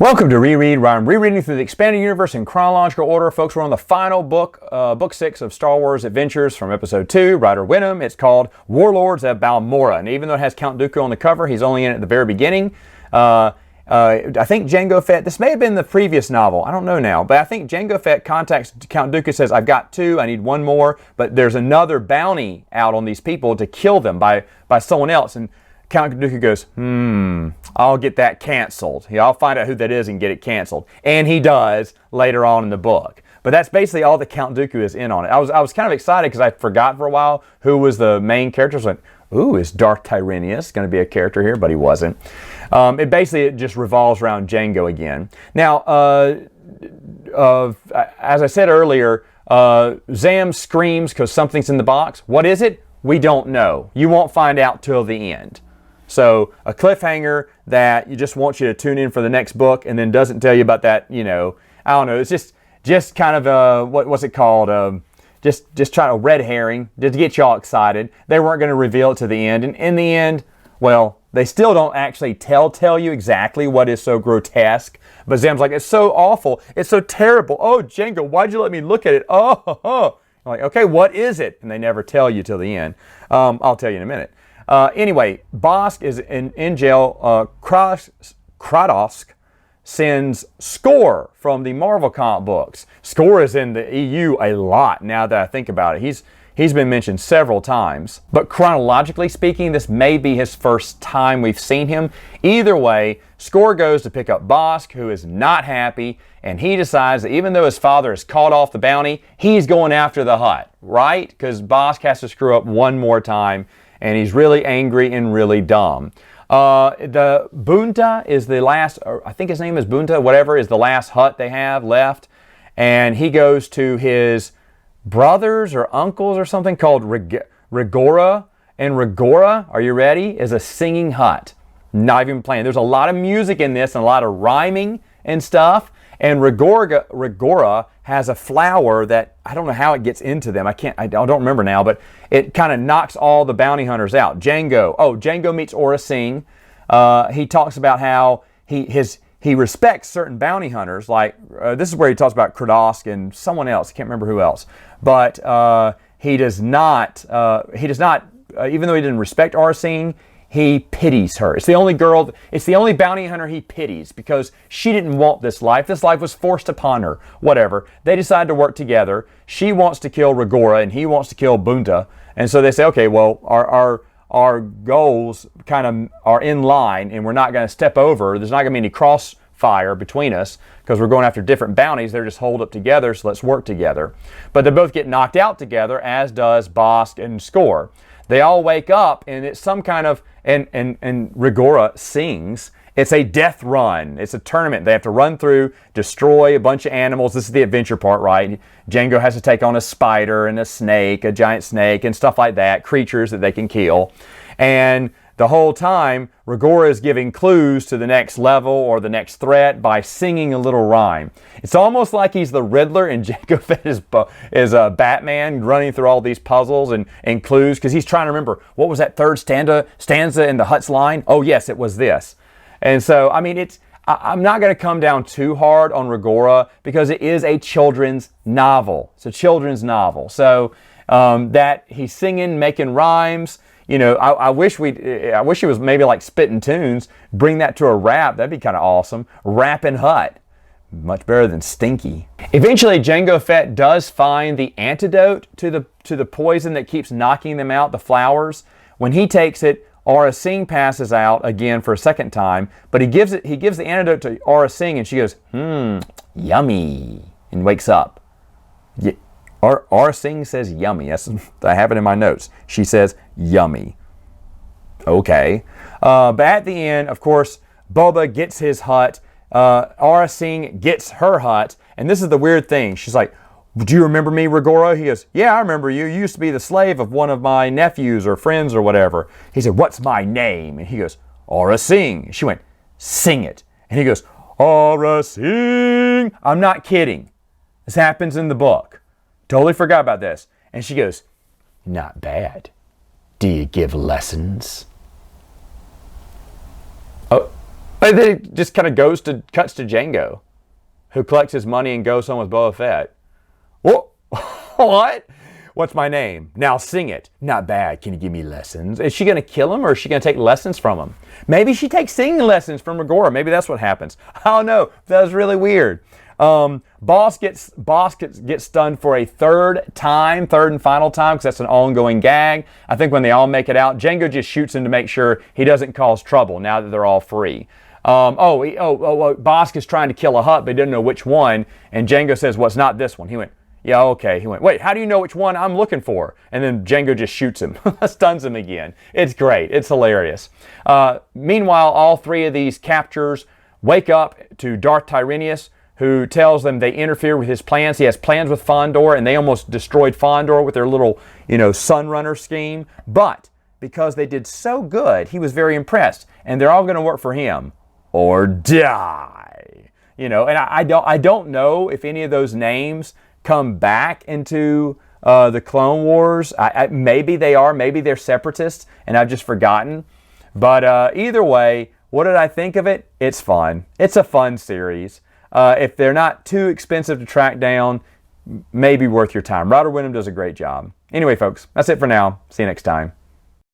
Welcome to Reread, where I'm rereading through the expanded universe in chronological order. Folks, we're on the final book, book 6 of Star Wars Adventures from Episode 2, Ryder Wenham. It's called Warlords of Balmorra. And even though it has Count Dooku on the cover, he's only in it at the very beginning. I think Jango Fett, this may have been the previous novel, I don't know now, but I think Jango Fett contacts Count Dooku, says, I've got 2, I need 1 more, but there's another bounty out on these people to kill them by someone else. And Count Dooku goes, I'll get that canceled. Yeah, I'll find out who that is and get it canceled. And he does later on in the book. But that's basically all that Count Dooku is in on it. I was kind of excited because I forgot for a while who was the main character. I was like, ooh, is Darth Tyranius going to be a character here? But he wasn't. It just revolves around Jango again. Now, as I said earlier, Zam screams because something's in the box. What is it? We don't know. You won't find out till the end. So a cliffhanger that just wants you to tune in for the next book and then doesn't tell you about that, I don't know. It's just kind of what's it called? Just trying to red herring just to get y'all excited. They weren't going to reveal it to the end. And in the end, well, they still don't actually tell you exactly what is so grotesque. But Zam's like, it's so awful. It's so terrible. Oh, Jango, why'd you let me look at it? I'm like, okay, what is it? And they never tell you till the end. I'll tell you in a minute. Anyway, Bosk is in jail. Kratos sends Score from the Marvel comic books. Score is in the EU a lot now that I think about it. He's been mentioned several times. But chronologically speaking, this may be his first time we've seen him. Either way, Score goes to pick up Bosk, who is not happy, and he decides that even though his father has called off the bounty, he's going after the Hutt, right? Because Bosk has to screw up one more time, and he's really angry and really dumb. The Bunta is the last, I think his name is Bunta, whatever, is the last Hutt they have left. And he goes to his brothers or uncles or something called Rigora. And Rigora, are you ready, is a singing Hutt. Not even playing. There's a lot of music in this and a lot of rhyming and stuff. And Rigora has a flower that, I don't know how it gets into them. I don't remember now, but it kind of knocks all the bounty hunters out. Jango meets Aurra Sing. He talks about how he respects certain bounty hunters. Like, this is where he talks about Kratos and someone else. I can't remember who else. But he does not, even though he didn't respect Aurra Sing, he pities her. It's the only bounty hunter he pities because she didn't want this life. This life was forced upon her. Whatever. They decide to work together. She wants to kill Rigora and he wants to kill Bunta. And so they say, okay, well, our goals kind of are in line and we're not going to step over. There's not going to be any crossfire between us because we're going after different bounties. They're just holed up together, so let's work together. But they both get knocked out together, as does Bosk and Score. They all wake up and it's some kind of, and Rigora sings, it's a death run. It's a tournament. They have to run through, destroy a bunch of animals. This is the adventure part, right? Jango has to take on a spider and a snake, a giant snake and stuff like that, creatures that they can kill. And the whole time, Rigora is giving clues to the next level or the next threat by singing a little rhyme. It's almost like he's the Riddler and Jango Fett is Batman running through all these puzzles and clues because he's trying to remember, what was that third stanza in the Hutt's line? Oh, yes, it was this. And so, I mean, I'm not going to come down too hard on Rigora because it is a children's novel. It's a children's novel. So that he's singing, making rhymes. I wish he was maybe like spitting tunes. Bring that to a rap. That'd be kind of awesome. Rapping Hutt. Much better than Stinky. Eventually, Jango Fett does find the antidote to the poison that keeps knocking them out, the flowers. When he takes it, Aurra Sing passes out again for a second time, but he gives the antidote to Aurra Sing and she goes, yummy, and wakes up. Aurra Sing says yummy. I have it in my notes. She says yummy. Okay. But at the end, of course, Boba gets his Hutt. Aurra Sing gets her Hutt. And this is the weird thing. She's like, do you remember me, Rigora? He goes, yeah, I remember you. You used to be the slave of one of my nephews or friends or whatever. He said, what's my name? And he goes, Aurra Sing. She went, sing it. And he goes, Aurra Sing. I'm not kidding. This happens in the book. Totally forgot about this. And she goes, not bad. Do you give lessons? Oh, And then it just kind of cuts to Jango, who collects his money and goes home with Boba Fett. Whoa, what? What's my name? Now sing it. Not bad. Can you give me lessons? Is she going to kill him or is she going to take lessons from him? Maybe she takes singing lessons from Megora. Maybe that's what happens. I don't know. That was really weird. Boss gets stunned for a third and final time because that's an ongoing gag. I think when they all make it out, Jango just shoots him to make sure he doesn't cause trouble now that they're all free. Bosk is trying to kill a Hutt, but he didn't know which one. And Jango says, well, it's not this one. He went, yeah, okay. He went, wait, how do you know which one I'm looking for? And then Jango just shoots him, stuns him again. It's great. It's hilarious. Meanwhile, all three of these captors wake up to Darth Tyranius, who tells them they interfere with his plans. He has plans with Fondor, and they almost destroyed Fondor with their little, Sunrunner scheme. But because they did so good, he was very impressed, and they're all going to work for him or die. And I don't know if any of those names come back into the Clone Wars. Maybe they are. Maybe they're separatists, and I've just forgotten. But either way, what did I think of it? It's fun. It's a fun series. If they're not too expensive to track down, maybe worth your time. Ryder Wyndham does a great job. Anyway, folks, that's it for now. See you next time.